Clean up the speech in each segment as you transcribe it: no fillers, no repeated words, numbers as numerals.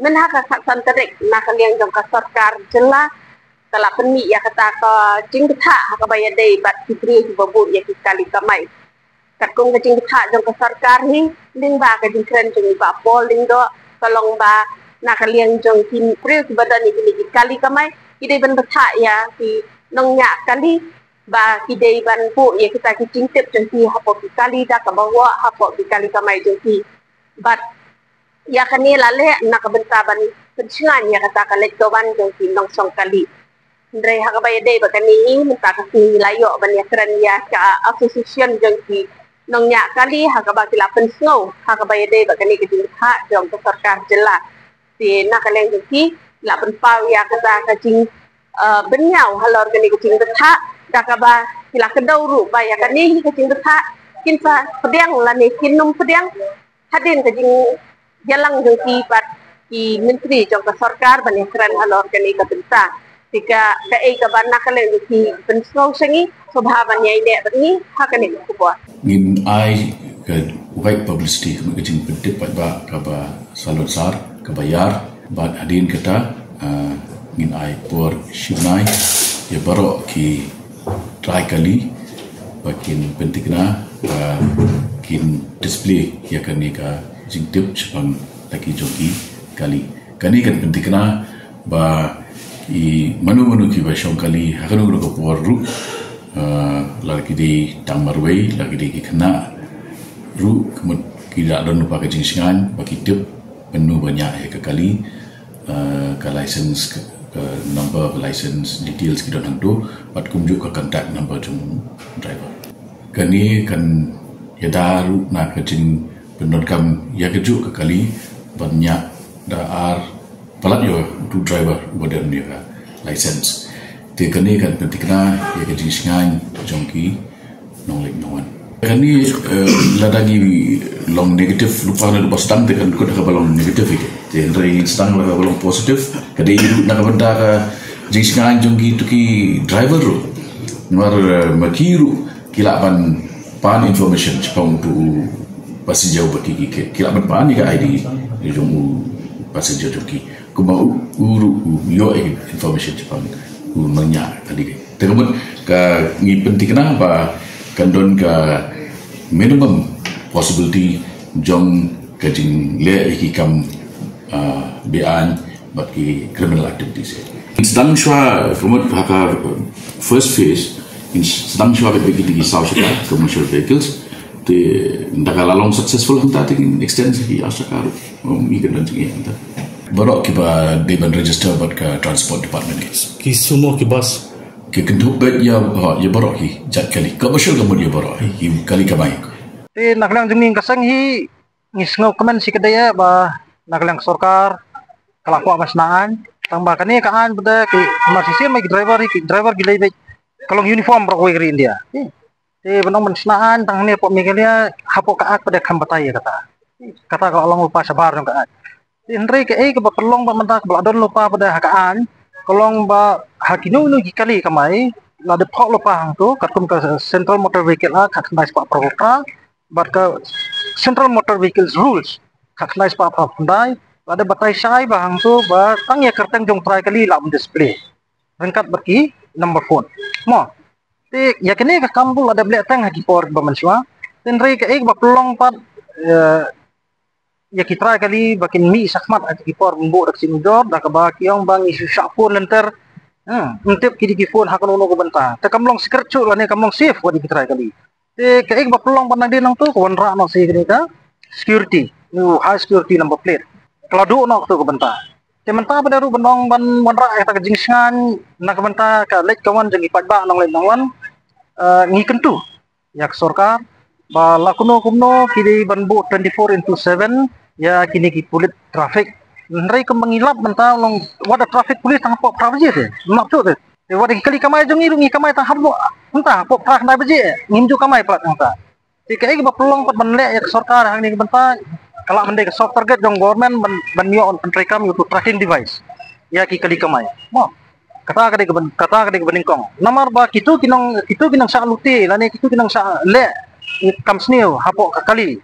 menhaka saksan terek nakaliang jong ka sarkar jela kala penmi ya kata ka jingtha haka baya dei bat fitri babu ya kali kamai kat kong ka jingtha jong ka sarkar hi ling ba ka jingkren jong ba pol ling do kalong ba nakaliang jong tin pri badan ni kali kamai ide ban batha ya ki nong nya kali ba kidei ban pu ya kita ki jingtep jong ki hapo ki kali da ka bawa hapo ki kali kamai jong ki bat ya kani lale nakabentaban pensiunan ya kata kalek toban jong nong song kali ndre hakabay day bakani minta kasi layo ban ya kran ya ka association jong nong nya kali hakaba sila pensiun hakabay day bakani kajing ha jong ka sarkar jela si nakaleng jong la penpau ya kata kajing benyau halor kani kajing ha dakaba sila kedauru ba ya kani kajing ha kinsa pedang lani kinum pedang hadin kajing jalang jengki pat ki menteri jong ka sarkar ban kran halor kani ka benta tika ka ei ka ban nakalen ki pensong sengi sobhaban yai ne bani hakane ku bo ngin ai ka white publicity ka jing pedip pat ba ka ba salon sar ka bayar ba adin kata ngin ai por shibnai ya baro ki try kali bakin pentikna kin display ya kani ka jing tip chang lagi joki kali kani kan pentikna ba i manu ki ba shong kali hakano ko por ru lagi di tamarwei lagi di kena ru kemud kita don lupa ke jingsingan bagi tip penuh banyak ya ke kali ke license ke number of license details kita nang do pat kumjuk ke contact number jung driver kani kan ya daru na ke jing penodkam ya kejuk ke kali banyak daar pelat yo tu driver badan dia license te kani kan pentikna ya ke jingsingan jongki nolek noan kani ladagi long negatif lupa na lupa stang te kan ko da balong negatif ite te rai stang la balong positif kadi nak benda ka jingsingan jongki tu ki driver ro mar makiru kilaban pan information chapang tu passenger baki kila ban ni ka ID jong passenger joki kuma uru yo information chapang manya tadi terus ka ngi penting kenapa kandon ka minimum possibility jong kajing le ikam bean bagi criminal activities sedang shwa kumut haka first phase in sedang shwa bagi di south commercial vehicles te ndakalalong successful hanta ting extensive asakar migan dan tinggi hanta baru kita deban register buat ke transport department ki sumo ki bus ki kentuk bet ya baru ki jat kali commercial kemudian baru hi kali kamai te naklang jengning kasang hi ngisngo kemen si kedaya ba naklang sarkar kalaku masnaan tambah kani kaan beda ki masisi mai driver gilai be kalong uniform ro koi India te benong masnaan tang ne pok migalia hapo kaat pada kambatai kata kalau long lupa sabar dong kaat Henry ke ke pelong ba menta bladon lupa pada hakaan kolong ba hakinu nu gikali kamai la de phok lupa hang tu katum ka central motor vehicle la khaknai pa provoka but ka central motor vehicles rules khaknai pa pandai la de batai sai ba hang tu ba tang ya kerteng jong try kali la display rengkat berki number phone mo te yakini ka kampung ada blek tang haki por ba manswa Henry ke ba pelong pat ya kita kali bakin mi sakmat at kipor mbo dak sinudor dak ba kiong bang isu syapun lenter untip kidi kifon hakon uno ko banta te kamlong secret la ne kamlong safe wadi kita kali te kaig ba pelong panang din nang to ko wanra no si kini ka security nu high security number plate klado no to ko banta te menta pada ru benong ban wanra eta jingsingan nak banta ka lek kawan jeng ipadba nang lek nangwan ngi kentu yak sarkar ba lakuno kumno kidi banbu 24/7 ya kini ki pulit traffic nrai ke mengilap mentang long wada traffic pulis tang pop pra beje te nak tu te wada kali kamai jong ngi kamai tang hablo entah pop pra na beje ngimju kamai plat entah ti kai ba pelong pat banle ya sarkar hang ni benta kala mende ke soft target jong government ban yo on rekam youtube tracking device ya ki kali kamai mo kata kade ke beningkong namar ba kitu kinong sa luti lani kitu kinong sa le kamsnio hapo kali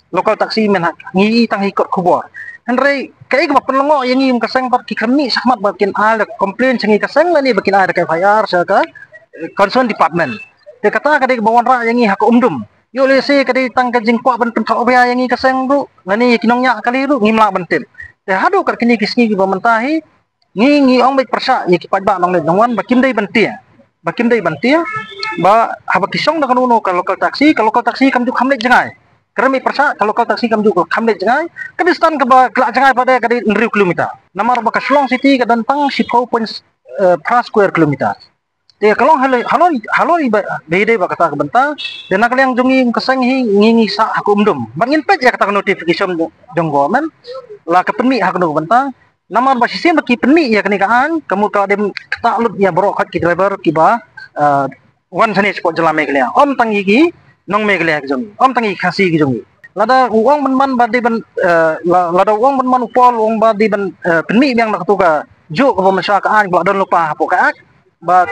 lokal taksi men ngi tang hikot kubor Andre kai ka penlongo yang im kaseng pat kami sakmat bakin al komplain cengi kaseng ni bakin al kai FIR sa ka concern department. Dia kata kadai bawon ra yang hak umdum. Yo le se kadai tang ka jingkwa ban penthau bia yang kaseng ru ngani kinongnya kali ru ngimla bentin. Dia hadu kat kini kisni ki bamentahi ngi ong baik persa ye ki pajba nong le nongwan bakin dai bentia. Bakin dai bentia ba haba kisong da kanuno ka local taxi kam ju khamle jangai. Kerana persa kalau kau taksi kamu juga kamle jangai, kedistan ke kelak jangai pada kadi 1,000 kilometer. Namar baka Shillong City kadang tang 10.5 square kilometer. Dia kalau halo bede baka kata kebenta, dan nak yang jungi keseng ngingi sa aku umdum. Bangin pet ya kata notification jong government, lah kepenmi hak nu kebenta. Namar basisin baki penmi ya kenikaan, kamu kalau dem takluk ya borok hak ki driver kiba wan sani spot jelame kelia. Om tangi ki nong megle jong om tangi khasi ki jong lada uang man badi ban lada uang man upol uang badi ban penmi yang nak tu ka jo ko masyarakat ba don lupa hapo ka ba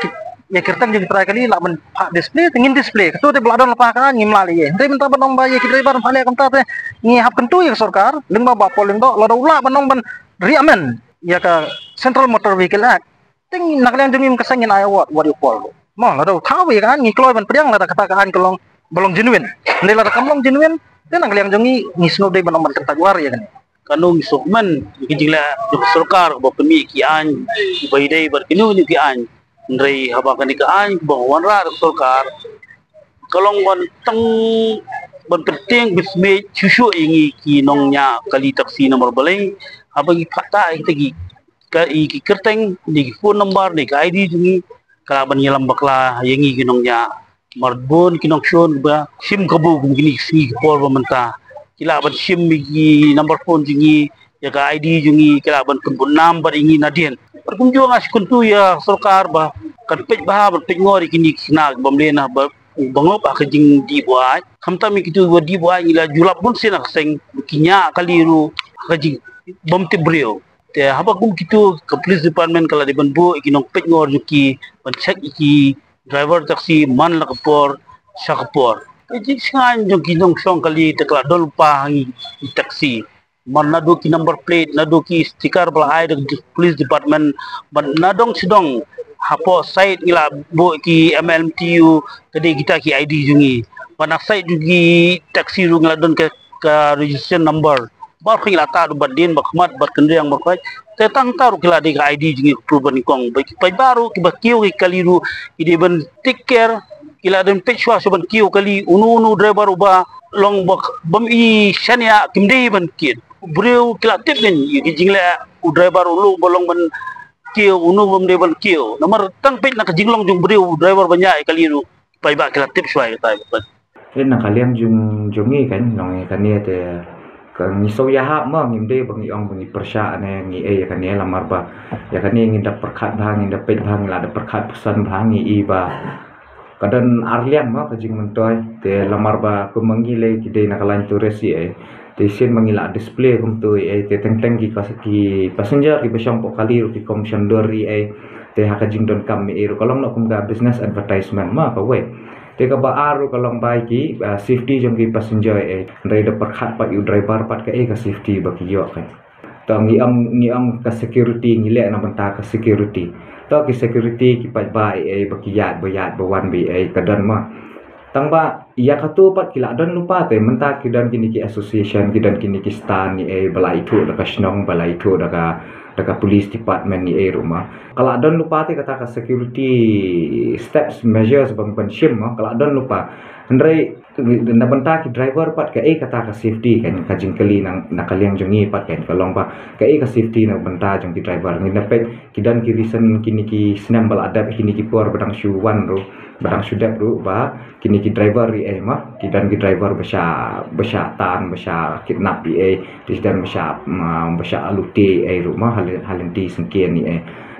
ya kirtan jong try kali la ban display tingin display tu te bladon lupa ka ngim lali ye te minta banong ba ye ki driver phale kam ta te ngi hap kentu ya sarkar lingba ba pol lingdo lada ula banong ban riamen ya ka Central Motor Vehicle Act ting naklian jong kasangin ay what you call mo lada thaw ye kan ngi kloy ban priang lada kata kan kolong belum genuine. Nila rakam long genuine. Then ang liang jongi ngisno day banong banter tagwar ya kan. Kanong isukman kijingla sarkar ba pemi kian bayday berkinu ni kian ndrei haba kanikaan ba wanra sarkar kalong wan tang ban penting bisme chusu ingi kinongnya kali taksi nomor balai haba gi phata itagi ka i kerteng ni phone number ni ID jungi kala ban nyelam bakla yengi kinongnya marbon kinongsion ba sim kabu gini si por bamenta kila ban sim gi number phone jingi ya ka ID jingi kila ban pun number ingi nadien perkunjung as kuntu ya sarkar ba kan pej ba ban pej ngori kini kina bamlena ba bangop akajing di buat kamta mi kitu di buat ila julap pun sina seng kinya kaliru akajing bamte brio te haba kum kitu ke police department kala di ban bu ikinong pej ngor yuki ban check iki driver taksi man lakapor sakapor jadi sengan jong kinong song kali tekla dol pa hangi taksi man nado ki number plate nado ki stiker bala ai de police department man nadong sidong hapo site ila bo ki MLMTU tadi kita ki ID jungi panak site jugi taksi ru ngladon ke registration number bar khing lata du badin bakmat bat kendriang bakai te tang taru kila de ID jingi proven kong pai baru ki bakiu ki kaliru ide ban take care kila den pechwa so ban kiu kali unu driver uba long bak bam i shania kimde ban kid breu kila tip ben ki jingla u driver ulu bolong ban kiu unu bam de ban kiu nomor tang pech nak jinglong jung breu driver banyak kaliru pai ba kila tip swai kata nak kalian jungi kan nong kan ni te kan so ya ha ma ngimde bangi ong bangi persya ne ngi ya kan ni lamar ba ya kan ni nginda perkhat bang nginda pet bang la da perkhat pesan bang i ba kadan arlian ma kajing mentoy te lamar ba ku mangile ki de nakalan turesi te sin mangila display kum tu te teng ki passenger ki besong po kali ru ki commission dori te hakajing don kam mi ru kolong no kum ga business advertisement ma ka we teka ba aru kalong baiki safety jong ki passenger ndai da perkhat pat yu driver pat ka ka safety ba ki yo kan to ngi am ka security ngi le na banta ka security to ki security ki pat ba ba ki yat ba wan bi kadan ma tang ba iya ka tu pat kila don lupa te menta ki dan kini ki association ki dan kini ki stan ni balai thu da ka snong balai thu da ka police department ni rumah kalau don lupa te kata ka security steps measures bang pensim kalau don lupa ndrai na banta ki driver pat ka kata ka safety kan ka jingkali nang nakaliang jongi pat kan kalong ba ka ka safety na banta jong ki driver ngi napet ki dan ki reason kini ki snambal adab kini ki por badang shuwan ro badang sudap ro ba kini ki driver ma ki dan ki driver besya tan besya kidnap di dan besya alute rumah halin di sengkian ni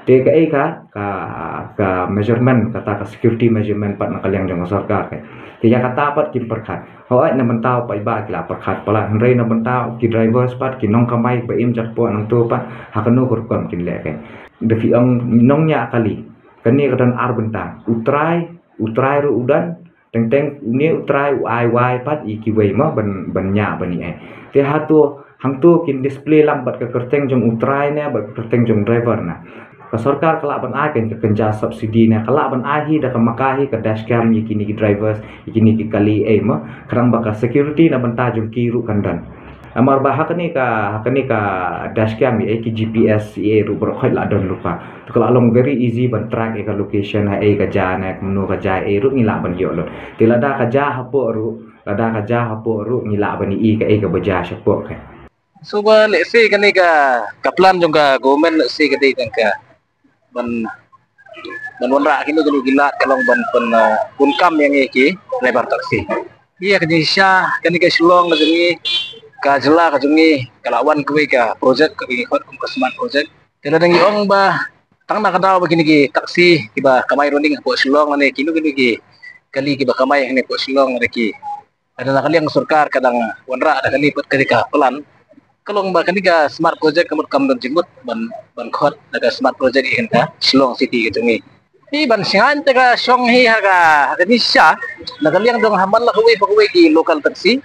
te ka measurement kata ka security measurement pat nakaliang jong sarkar kan ya kata pat kim perkhat hoai na mentau pai ba kila perkhat pala hendrai na mentau ki driver pat ki nong kamai ba im jak po nang tu pat hakano kurkom kin le kan de fi ong nong nya kali kani kadan ar bentang utrai ru udan teng ni utrai ai wai pat iki wei ma ban nya bani te hatu hang tu kin display lambat ke kerteng jong utrai ne bat kerteng jong driver na ka sarkar kelak ban ai kan ke kenja subsidi ne kelak ban ai hi da ka makahi ke dashcam ikini ki drivers ikini ki kali ma kerang baka security na banta jong kiru kandan amar bah hakani ka dashcam ki GPS ru bro khoi la don lupa to kelak long very easy ban track ka location ha ka ja na menu ka ja ru ngila ban yo lo tilada ka ja hapo ru lada ka ja hapo ru ngila ban ka baja syapo kan. So ba let's say kani ka plan jong ka government let's say kadai ka ban wanra kini jadi gilat kalau ban bunkam yang iki lebar taksi. Iya ka Indonesia kani ka Shillong na jengi ka jela ka jengi kalawan kuwi ka project ka hot ka smart project. Tela dangi ong ba tang na kadaw begini ki taksi kiba kamay running po Shillong na kini ki kali kiba kamay ni po Shillong na ki. Ada nak kali yang surkar kadang wanra ada kali put ketika pelan kalau mbak ketika smart project kamu dan jemput ban khot daga smart project ikan ka Shillong City gitu ni ban singan taga Shillong hi haga Indonesia nak kali yang dong hamal lah kuwi ki local taxi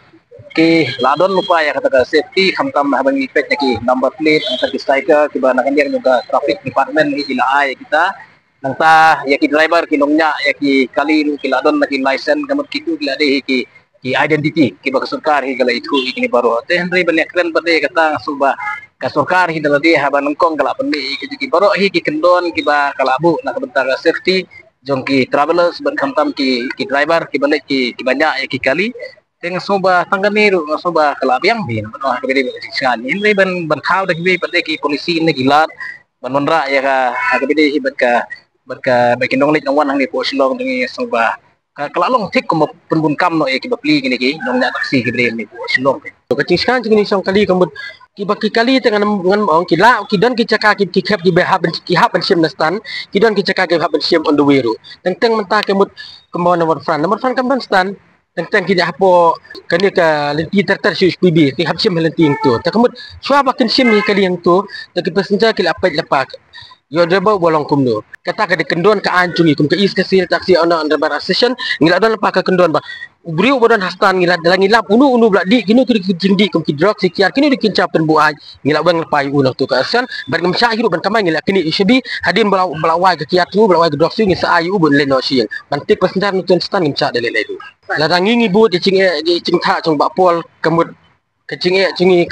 ki ladon lupa ya kata safety khamtam habang effect ki number plate antar ki stiker ki ban kan yang juga traffic department ni ila ai kita nangta ya ki driver ki nongnya ya ki kali ki ladon ki license kamu kitu ki ade ki identity ki baka sarkar hi gala itu ikini baru te henry banyak keren pade kata suba ka sarkar hi daladi haban ngkong gala pandi ki baru hi ki kendon ki ba kala abu nak bentar safety jong ki travelers ban khamtam ki driver ki balik ki banyak ya ki kali teng suba tanggani ru suba kala biang bin no ka bede sikan henry ban khau dak bi pade ki polisi ni gilat ban nonra ya ka bede hi bat ka bakin dong lit ngwan hang ni po Shillong dengi suba kalau long tik ko penbun kam no ki bapli gini ki dong na taksi ki bre ni po Shillong to ka chiskan jing ni song kali kamut ki bakki kali tengan ngan ong ki la ki don ki chaka ki khap ki be haben ki haben sim nastan ki don ki chaka ki haben sim on the way ru teng menta ke mut kemau nomor fran kam don stan teng ki hapo kani ka lenti terter su SPB ki hab sim lenti tu ta kamut swa bakin sim ni kali yang tu ta ki passenger ki lapat lapak yo driver bolong kumno kata ka kendon ka ancungi kum ka is ka sil taksi ona under bar session ngila don pa ka kendon ba ubriu bodon hastan ngila dalang ngilap unu blak di kini ki jindi kum ki drug sikiar kini dikin capen bu ai ngila bang lepai ulah tu ka asan bar ngam sya hidup ban kamai ngila kini isbi hadin balawai ka kiat tu balawai ka drug si ngisa ayu bun le no siang bantik pasendar nutun stan ngam sya dele le tu la dangi ngi bu di cing tha chong ba pol kamut ka cingi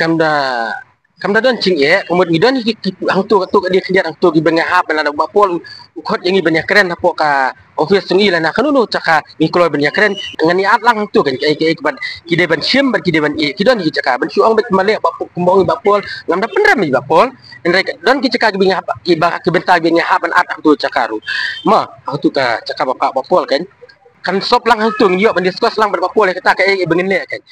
kamda don cing umut ngidon hang tu dia kerja hang tu gi benga hap la bapol ukot yang banyak keren hapo ka office sungi la na kanunu caka ni keluar banyak keren ngani at lang tu kan ai ban kide ban sim ban kide ban kidon gi caka ban suang bet male bapol ngam da pendram gi bapol enrek don ki caka gi benga hap ki bentar benga hap ban at tu cakaru ma hang tu ka caka bapak bapol kan sop lang hang tu ngiyo ban diskus lang bapol kata ka ai bengen kan